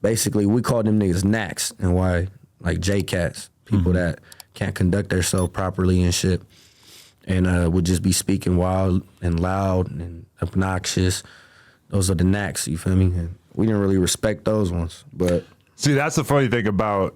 basically we call them niggas knacks, and why like J-cats, people that can't conduct themselves properly and shit, and would just be speaking wild and loud and obnoxious. Those are the knacks, you feel me? And we didn't really respect those ones, but see, that's the funny thing about,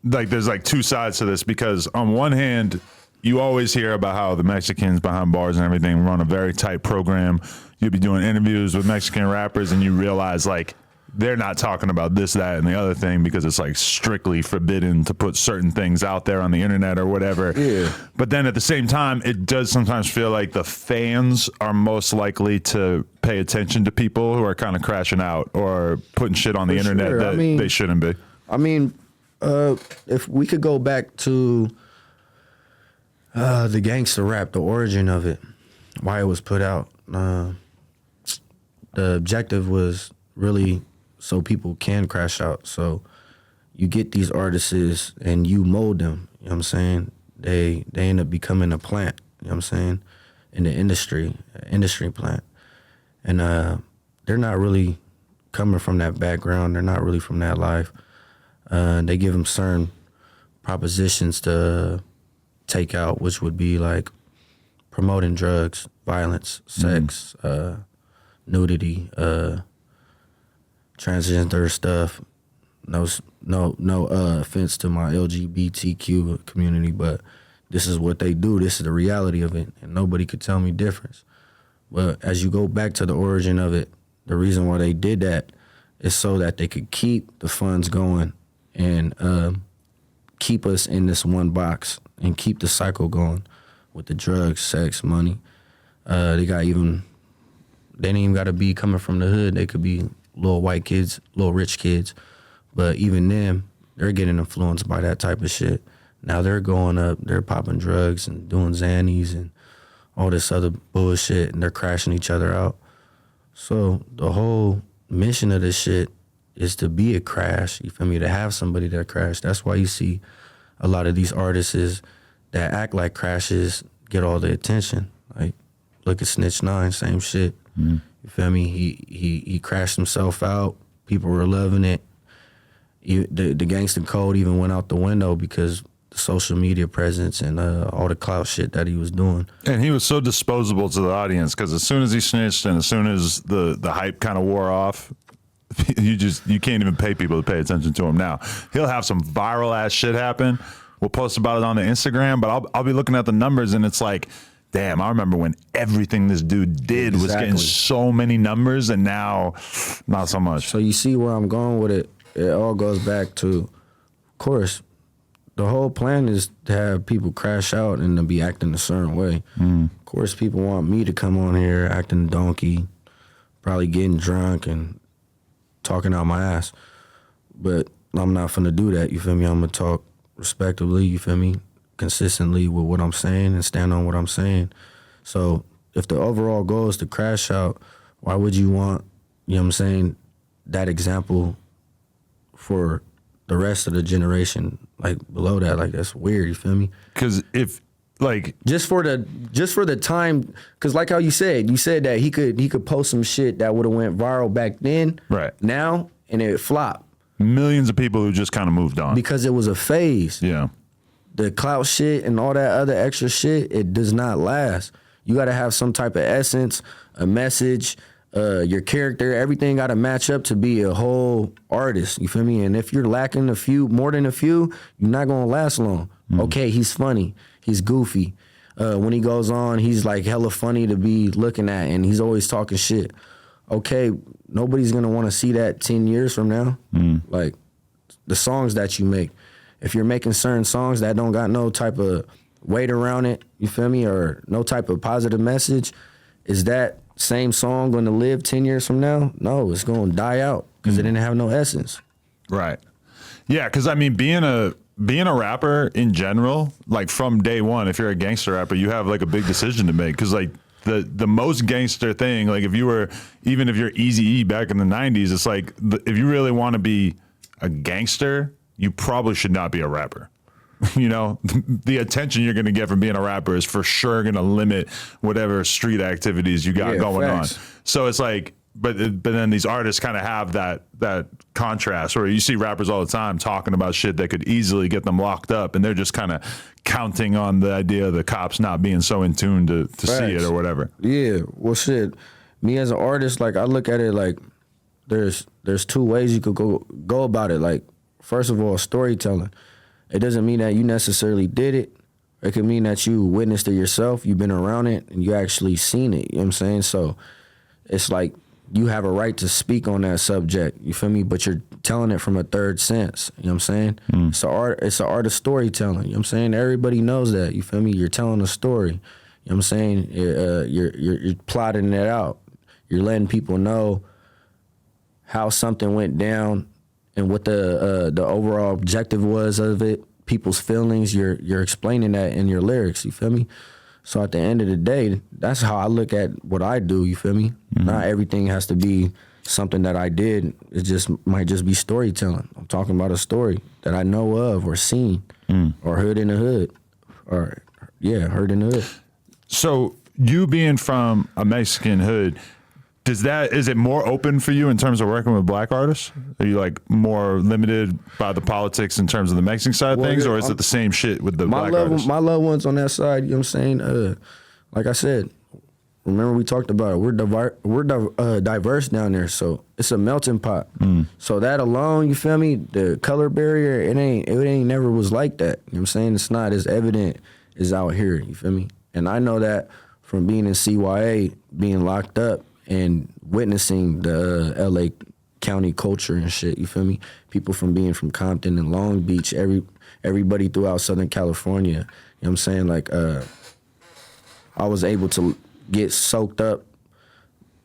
like, there's like two sides to this, because on one hand, you always hear about how the Mexicans behind bars and everything run a very tight program. You'll be doing interviews with Mexican rappers and you realize like they're not talking about this, that, and the other thing because it's like strictly forbidden to put certain things out there on the internet or whatever. Yeah. But then at the same time, it does sometimes feel like the fans are most likely to pay attention to people who are kind of crashing out or putting shit on the internet that they shouldn't be. I mean, if we could go back to the gangster rap, the origin of it, why it was put out, the objective was really so people can crash out. So you get these artists and you mold them, you know what I'm saying? They end up becoming a plant, you know what I'm saying, in the industry plant. And they're not really coming from that background. They're not really from that life. They give them certain propositions to take out, which would be like promoting drugs, violence, sex, nudity, transgender stuff. No offense to my LGBTQ community, but this is what they do. This is the reality of it, and nobody could tell me difference. But as you go back to the origin of it, the reason why they did that is so that they could keep the funds going and keep us in this one box and keep the cycle going with the drugs, sex, money. They didn't even got to be coming from the hood. They could be little white kids, little rich kids. But even them, they're getting influenced by that type of shit. Now they're going up, they're popping drugs and doing Xannies and all this other bullshit, and they're crashing each other out. So the whole mission of this shit is to be a crash, you feel me, to have somebody that crash. That's why you see a lot of these artists that act like crashes get all the attention. Like, look at Snitch 9, same shit. You feel me? He crashed himself out. People were loving it. The gangster code even went out the window because the social media presence and all the clout shit that he was doing. And he was so disposable to the audience because as soon as he snitched and as soon as the hype kind of wore off, you can't even pay people to pay attention to him now. He'll have some viral ass shit happen. We'll post about it on the Instagram, but I'll be looking at the numbers and it's like, damn, I remember when everything this dude did was getting so many numbers and now not so much. So you see where I'm going with it? It all goes back to, of course, the whole plan is to have people crash out and to be acting a certain way. Of course, people want me to come on here acting donkey, probably getting drunk and talking out my ass. But I'm not finna do that, you feel me? I'm gonna talk respectfully, you feel me? Consistently with what I'm saying and stand on what I'm saying. So if the overall goal is to crash out, why would you want, you know what I'm saying, that example for the rest of the generation, like below that? Like, that's weird, you feel me? Because if, like, just for the time, because like how you said that he could post some shit that would have went viral back then, right now, and it flopped. Millions of people who just kind of moved on because it was a phase. Yeah, the clout shit and all that other extra shit, it does not last. You got to have some type of essence, a message, your character, everything got to match up to be a whole artist, you feel me? And if you're lacking more than a few, you're not going to last long. Okay, he's funny, he's goofy. When he goes on, he's like hella funny to be looking at and he's always talking shit. Okay, nobody's going to want to see that 10 years from now. Like, the songs that you make, if you're making certain songs that don't got no type of weight around it, you feel me, or no type of positive message, is that same song going to live 10 years from now? No, it's going to die out because it didn't have no essence. Right. Yeah, because I mean, being a rapper in general, like from day one, if you're a gangster rapper, you have like a big decision to make because like the most gangster thing, like if you're Eazy-E back in the 90s, it's like if you really want to be a gangster, you probably should not be a rapper. You know, the attention you're going to get from being a rapper is for sure going to limit whatever street activities you got going facts. On. So it's like but then these artists kind of have that contrast where you see rappers all the time talking about shit that could easily get them locked up, and they're just kind of counting on the idea of the cops not being so in tune to see it or whatever. Yeah, well, shit. Me as an artist, like, I look at it like there's two ways you could go about it. Like, first of all, storytelling. It doesn't mean that you necessarily did it. It could mean that you witnessed it yourself, you've been around it, and you actually seen it. You know what I'm saying? So it's like you have a right to speak on that subject. You feel me? But you're telling it from a third sense. You know what I'm saying? It's an art of storytelling. You know what I'm saying? Everybody knows that. You feel me? You're telling a story. You know what I'm saying? You're plotting it out. You're letting people know how something went down and what the overall objective was of it. People's feelings. You're explaining that in your lyrics. You feel me? So at the end of the day, that's how I look at what I do, you feel me? Not everything has to be something that I did. It just might just be storytelling. I'm talking about a story that I know of or seen or heard in the hood. Or, yeah, heard in the hood. So you being from a Mexican hood, is it more open for you in terms of working with black artists? Are you like more limited by the politics in terms of the Mexican side of things, or is it the same shit with the black artists? My loved ones on that side, you know what I'm saying? Like I said, remember we talked about it. We're diverse down there, so it's a melting pot. So that alone, you feel me? The color barrier, it ain't never was like that. You know what I'm saying? It's not as evident as out here. You feel me? And I know that from being in CYA, being locked up, and witnessing the LA County culture and shit, you feel me? People from being from Compton and Long Beach, everybody throughout Southern California, you know what I'm saying? Like, I was able to get soaked up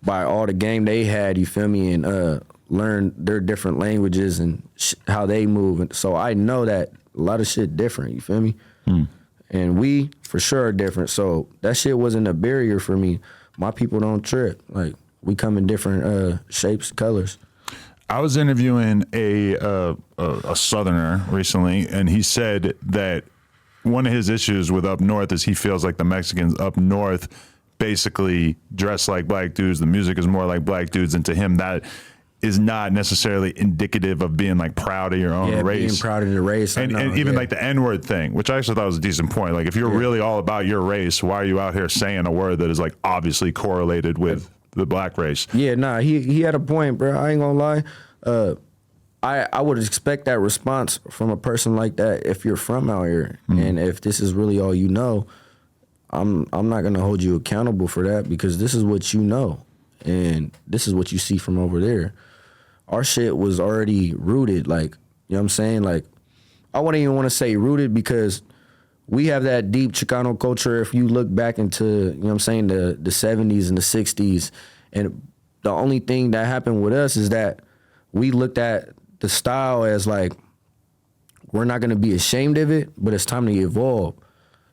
by all the game they had, you feel me? And learn their different languages and how they move. And so I know that a lot of shit different, you feel me? And we, for sure, are different. So that shit wasn't a barrier for me. My people don't trip. Like, we come in different shapes, colors. I was interviewing a Southerner recently, and he said that one of his issues with up north is he feels like the Mexicans up north basically dress like black dudes. The music is more like black dudes, and to him that is not necessarily indicative of being like proud of your own race. Being proud of the race. And even like the N-word thing, which I actually thought was a decent point. Like, if you're really all about your race, why are you out here saying a word that is like obviously correlated with the black race? Yeah, nah, he had a point, bro. I ain't gonna lie. I would expect that response from a person like that if you're from out here. And if this is really all you know, I'm not gonna hold you accountable for that, because this is what you know. And this is what you see from over there. Our shit was already rooted, like, you know what I'm saying? Like, I wouldn't even want to say rooted, because we have that deep Chicano culture. If you look back into, you know what I'm saying, the 70s and the 60s, and the only thing that happened with us is that we looked at the style as like, we're not going to be ashamed of it, but it's time to evolve.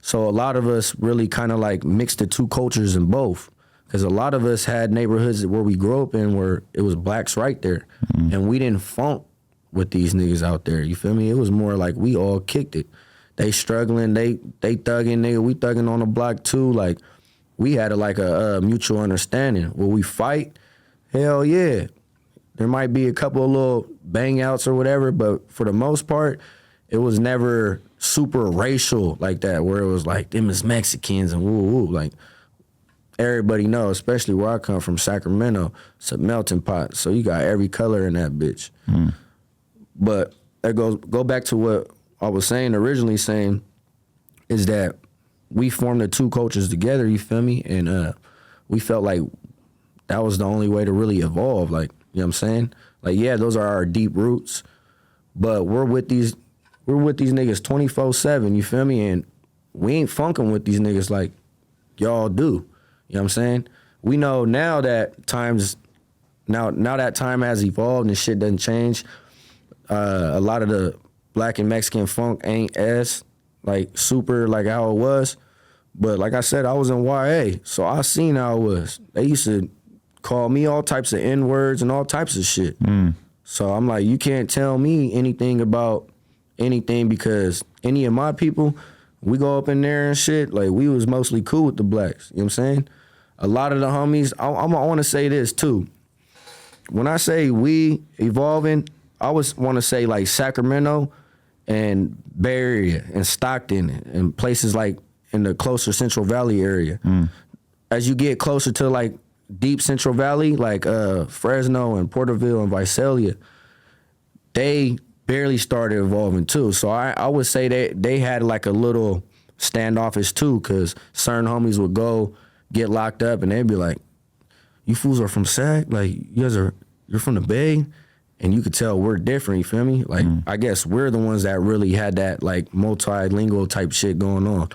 So a lot of us really kind of like mixed the two cultures in both. Because a lot of us had neighborhoods where we grew up in where it was blacks right there. And we didn't funk with these niggas out there. You feel me? It was more like we all kicked it. They struggling, they thugging, nigga. We thugging on the block too. Like, we had a mutual understanding. Will we fight? Hell yeah. There might be a couple of little bang outs or whatever, but for the most part, it was never super racial like that, where it was like, them is Mexicans and woo woo. Like, everybody know, especially where I come from, Sacramento, it's a melting pot. So you got every color in that bitch. But that go back to what I was originally saying, is that we formed the two cultures together, you feel me? And we felt like that was the only way to really evolve. Like, you know what I'm saying? Like, yeah, those are our deep roots, but we're with these niggas 24/7, you feel me? And we ain't funking with these niggas like y'all do. You know what I'm saying? We know now that now that time has evolved and shit doesn't change. A lot of the black and Mexican funk ain't as like super like how it was. But like I said, I was in YA, so I seen how it was. They used to call me all types of N-words and all types of shit. So I'm like, you can't tell me anything about anything, because any of my people, we go up in there and shit, like, we was mostly cool with the blacks. You know what I'm saying? A lot of the homies, I want to say this too. when I say we evolving, I always want to say like Sacramento and Bay Area and Stockton and places like in the closer Central Valley area. As you get closer to like deep Central Valley, like Fresno and Porterville and Visalia, they barely started evolving too. So I would say they had like a little standoffish too, because certain homies would go get locked up and they'd be like, you fools are from Sac? Like, you're from the Bay? And you could tell we're different, you feel me? Like, I guess we're the ones that really had that, like, multilingual type shit going on.